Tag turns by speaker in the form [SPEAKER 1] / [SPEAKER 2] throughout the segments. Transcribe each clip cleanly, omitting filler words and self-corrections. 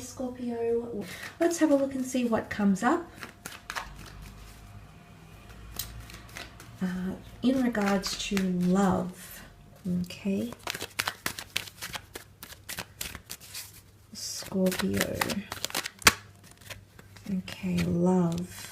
[SPEAKER 1] Scorpio. Let's have a look and see what comes up in regards to love. Okay, Scorpio. Okay, love.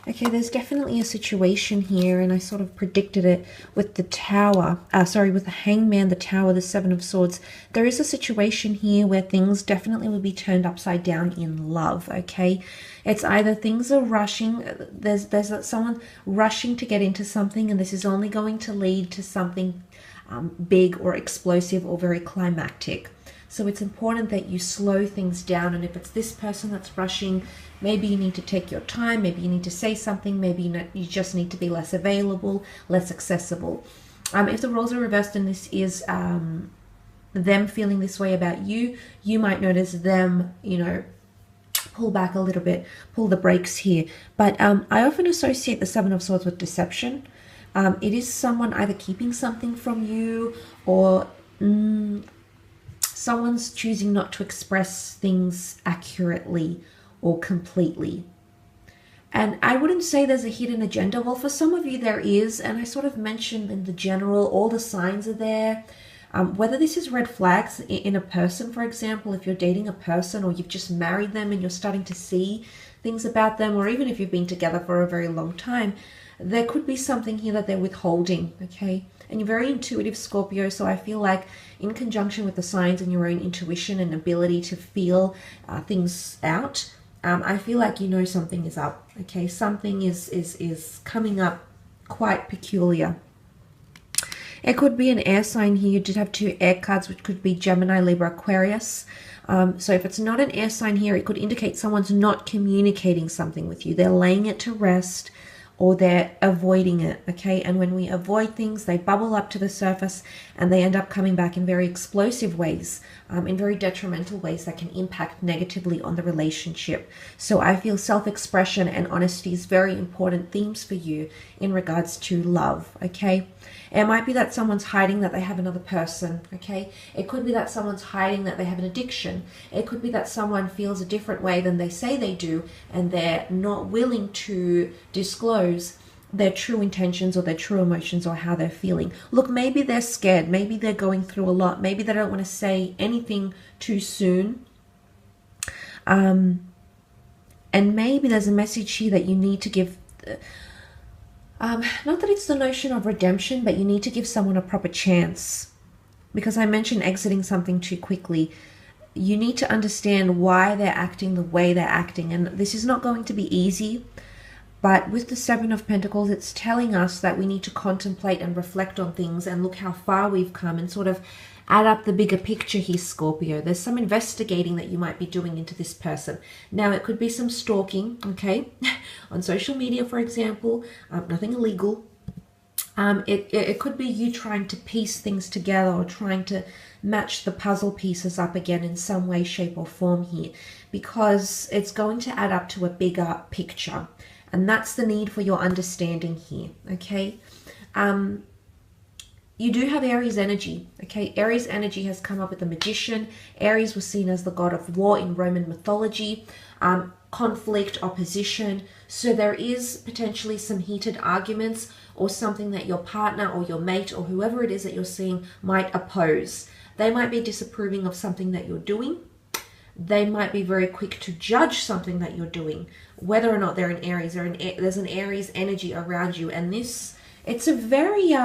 [SPEAKER 1] Okay, there's definitely a situation here, and I sort of predicted it with the Tower. With the Hangman, the Tower, the Seven of Swords. There is a situation here where things definitely will be turned upside down in love, okay? It's either things are rushing, there's someone rushing to get into something, and this is only going to lead to something big or explosive or very climactic. So it's important that you slow things down, and if it's this person that's rushing, maybe you need to take your time, maybe you need to say something, maybe you just need to be less available, less accessible. If the roles are reversed and this is them feeling this way about you, you might notice them, pull back a little bit, pull the brakes here. But I often associate the Seven of Swords with deception. It is someone either keeping something from you, or someone's choosing not to express things accurately or completely. And I wouldn't say there's a hidden agenda. Well, for some of you there is, and I sort of mentioned in the general, all the signs are there. Whether this is red flags in a person, for example, if you're dating a person or you've just married them and you're starting to see things about them, or even if you've been together for a very long time, there could be something here that they're withholding, okay? And you're very intuitive, Scorpio, so I feel like in conjunction with the signs and your own intuition and ability to feel things out, I feel like something is up, okay? Something is coming up quite peculiar. It could be an air sign here. You did have two air cards, which could be Gemini, Libra, Aquarius. So if it's not an air sign here, it could indicate someone's not communicating something with you. They're laying it to rest, or they're avoiding it, okay? And when we avoid things, they bubble up to the surface and they end up coming back in very explosive ways, in very detrimental ways that can impact negatively on the relationship. So I feel self-expression and honesty is very important themes for you in regards to love, okay? It might be that someone's hiding that they have another person, okay? It could be that someone's hiding that they have an addiction. It could be that someone feels a different way than they say they do, and they're not willing to disclose their true intentions or their true emotions or how they're feeling. Look, maybe they're scared. Maybe they're going through a lot. Maybe they don't want to say anything too soon. And maybe there's a message here that you need to give... not that it's the notion of redemption, but you need to give someone a proper chance. Because I mentioned exiting something too quickly. You need to understand why they're acting the way they're acting. And this is not going to be easy. But with the Seven of Pentacles, it's telling us that we need to contemplate and reflect on things and look how far we've come and sort of add up the bigger picture here, Scorpio. There's some investigating that you might be doing into this person. Now, it could be some stalking, okay, on social media, for example, nothing illegal. It could be you trying to piece things together or trying to match the puzzle pieces up again in some way, shape, or form here, because it's going to add up to a bigger picture. And that's the need for your understanding here, okay? You do have Aries energy, okay? Aries energy has come up with the Magician. Aries was seen as the god of war in Roman mythology, conflict, opposition. So there is potentially some heated arguments or something that your partner or your mate or whoever it is that you're seeing might oppose. They might be disapproving of something that you're doing. They might be very quick to judge something that you're doing, whether or not they're in Aries. There's an Aries energy around you, and it's a very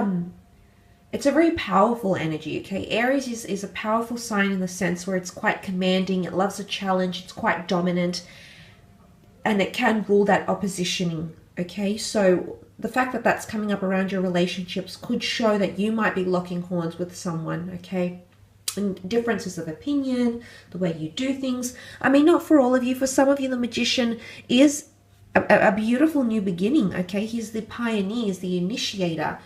[SPEAKER 1] powerful energy, okay? Aries is a powerful sign in the sense where it's quite commanding, it loves a challenge, it's quite dominant, and it can rule that oppositioning, okay? So the fact that that's coming up around your relationships could show that you might be locking horns with someone, okay? And differences of opinion, the way you do things. I mean, not for all of you. For some of you, the Magician is a beautiful new beginning, okay? He's the pioneer, he's the initiator.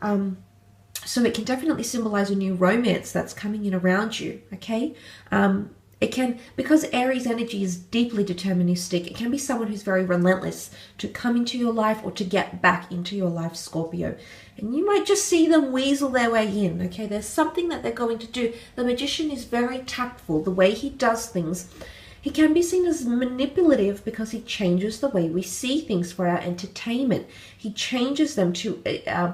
[SPEAKER 1] So it can definitely symbolize a new romance that's coming in around you, okay? It can, because Aries energy is deeply deterministic, it can be someone who's very relentless to come into your life or to get back into your life, Scorpio. And you might just see them weasel their way in, okay? There's something that they're going to do. The Magician is very tactful. The way he does things, he can be seen as manipulative because he changes the way we see things for our entertainment. He changes them to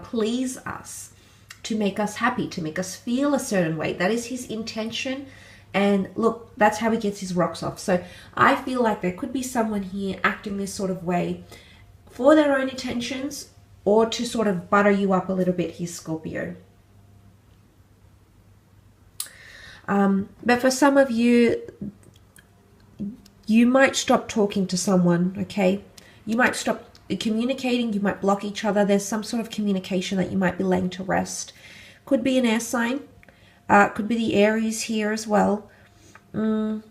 [SPEAKER 1] please us, to make us happy, to make us feel a certain way. That is his intention. And look, that's how he gets his rocks off. So I feel like there could be someone here acting this sort of way for their own intentions or to sort of butter you up a little bit here, Scorpio. But for some of you, you might stop talking to someone, okay? You might stop communicating, you might block each other. There's some sort of communication that you might be laying to rest. Could be an air sign. Could be the Aries here as well. And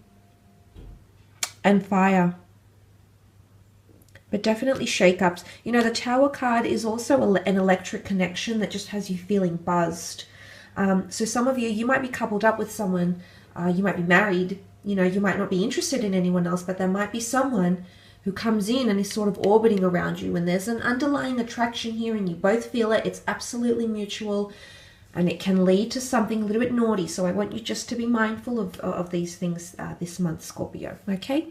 [SPEAKER 1] fire. But definitely shake-ups. You know, the Tower card is also an electric connection that just has you feeling buzzed. So some of you, you might be coupled up with someone. You might be married. You know, you might not be interested in anyone else, but there might be someone who comes in and is sort of orbiting around you. And there's an underlying attraction here and you both feel it. It's absolutely mutual. And it can lead to something a little bit naughty. So I want you just to be mindful of these things this month, Scorpio. Okay?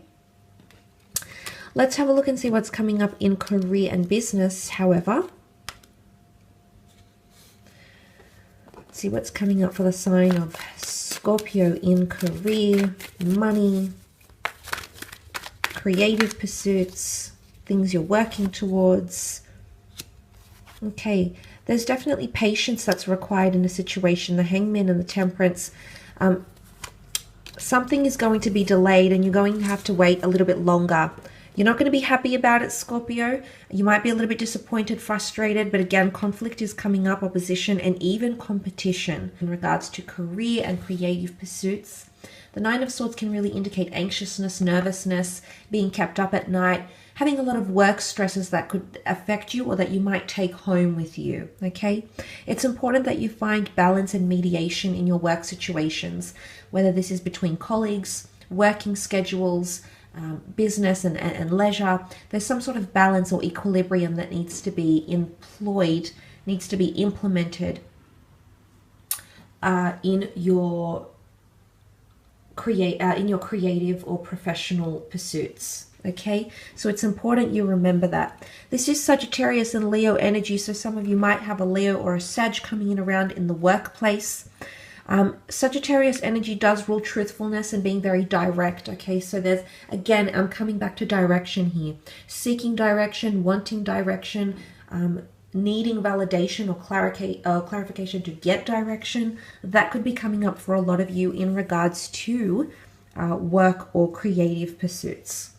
[SPEAKER 1] Let's have a look and see what's coming up in career and business, however. Let's see what's coming up for the sign of Scorpio in career, money, creative pursuits, things you're working towards. Okay. There's definitely patience that's required in a situation. The Hangman and the Temperance. Something is going to be delayed and you're going to have to wait a little bit longer. You're not going to be happy about it, Scorpio. You might be a little bit disappointed, frustrated, but again, conflict is coming up, opposition, and even competition in regards to career and creative pursuits. The Nine of Swords can really indicate anxiousness, nervousness, being kept up at night, having a lot of work stresses that could affect you or that you might take home with you, okay? It's important that you find balance and mediation in your work situations, whether this is between colleagues, working schedules, business and leisure. There's some sort of balance or equilibrium that needs to be employed, needs to be implemented in your creative or professional pursuits. Okay, so it's important you remember that. This is Sagittarius and Leo energy, so some of you might have a Leo or a Sag coming in around in the workplace. Sagittarius energy does rule truthfulness and being very direct. Okay, so there's, again, I'm coming back to direction here. Seeking direction, wanting direction, needing validation or clarification to get direction. That could be coming up for a lot of you in regards to work or creative pursuits.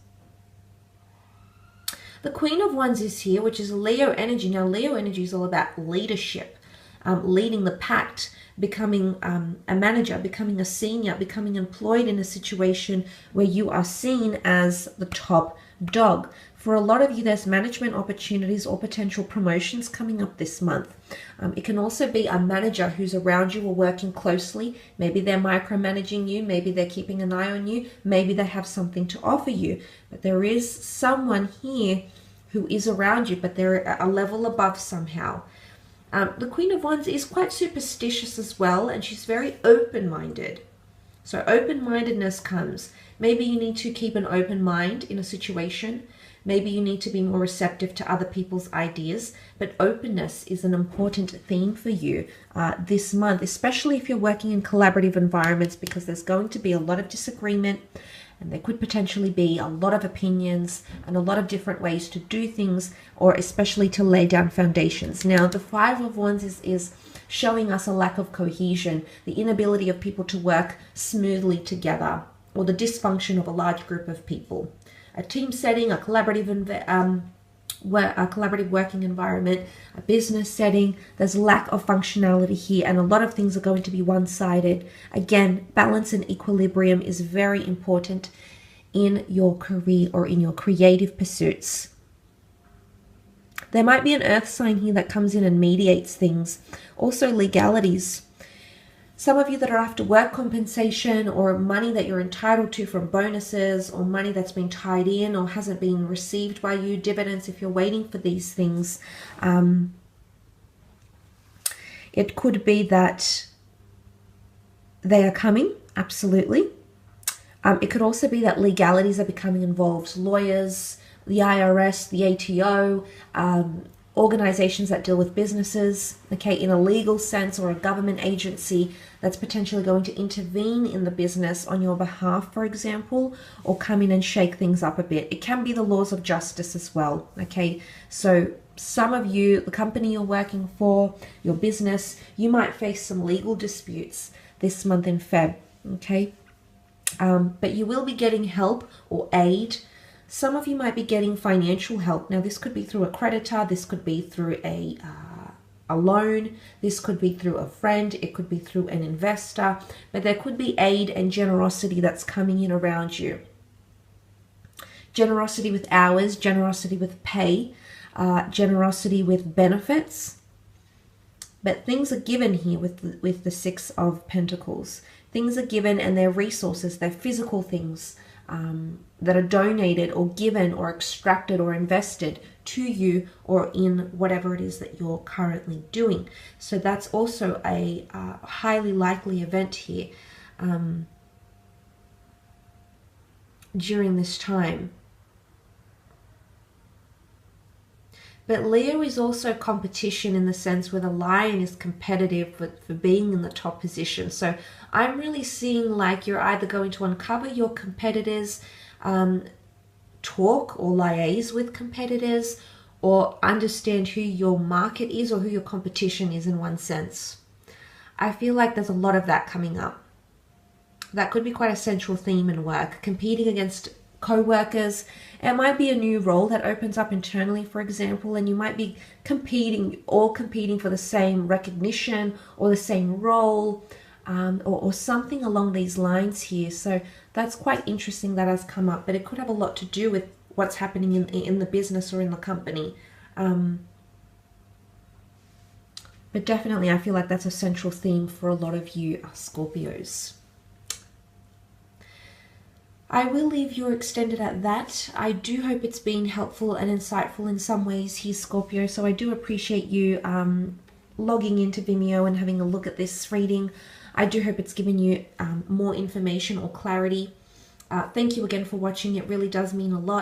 [SPEAKER 1] The Queen of Wands is here, which is Leo energy. Now, Leo energy is all about leadership, leading the pact, becoming a manager, becoming a senior, becoming employed in a situation where you are seen as the top dog. For a lot of you, there's management opportunities or potential promotions coming up this month. It can also be a manager who's around you or working closely. Maybe they're micromanaging you. Maybe they're keeping an eye on you. Maybe they have something to offer you. But there is someone here who is around you, but they're a level above somehow. The Queen of Wands is quite superstitious as well, and she's very open-minded. So open-mindedness comes. Maybe you need to keep an open mind in a situation. Maybe you need to be more receptive to other people's ideas, but openness is an important theme for you this month, especially if you're working in collaborative environments, because there's going to be a lot of disagreement and there could potentially be a lot of opinions and a lot of different ways to do things, or especially to lay down foundations. Now, the Five of Wands is showing us a lack of cohesion, the inability of people to work smoothly together, or the dysfunction of a large group of people. A team setting, a collaborative working environment, a business setting, there's lack of functionality here, and a lot of things are going to be one-sided. Again, balance and equilibrium is very important in your career or in your creative pursuits. There might be an earth sign here that comes in and mediates things. Also legalities. Some of you that are after work compensation or money that you're entitled to from bonuses or money that's been tied in or hasn't been received by you, dividends if you're waiting for these things. It could be that they are coming, absolutely. It could also be that legalities are becoming involved. Lawyers, the IRS, the ATO, organizations that deal with businesses, okay, in a legal sense, or a government agency that's potentially going to intervene in the business on your behalf, for example, or come in and shake things up a bit. It can be the laws of justice as well, okay? So some of you, the company you're working for, your business, you might face some legal disputes this month in Feb, okay? But you will be getting help or aid. Some of you might be getting financial help. Now, this could be through a creditor. This could be through a loan. This could be through a friend. It could be through an investor. But there could be aid and generosity that's coming in around you. Generosity with hours, generosity with pay, generosity with benefits. But things are given here with the Six of Pentacles. Things are given, and they're resources. They're physical things that are donated or given or extracted or invested to you or in whatever it is that you're currently doing. So that's also a highly likely event here during this time. But Leo is also competition in the sense where the lion is competitive for being in the top position. So I'm really seeing like you're either going to uncover your competitors, talk or liaise with competitors, or understand who your market is or who your competition is in one sense. I feel like there's a lot of that coming up. That could be quite a central theme in work. Competing against co-workers. It might be a new role that opens up internally, for example, and you might be competing for the same recognition or the same role, or something along these lines here. So that's quite interesting that has come up, but it could have a lot to do with what's happening in the business or in the company. But definitely I feel like that's a central theme for a lot of you Scorpios. I will leave your extended at that. I do hope it's been helpful and insightful in some ways here, Scorpio. So I do appreciate you logging into Vimeo and having a look at this reading. I do hope it's given you more information or clarity. Thank you again for watching. It really does mean a lot.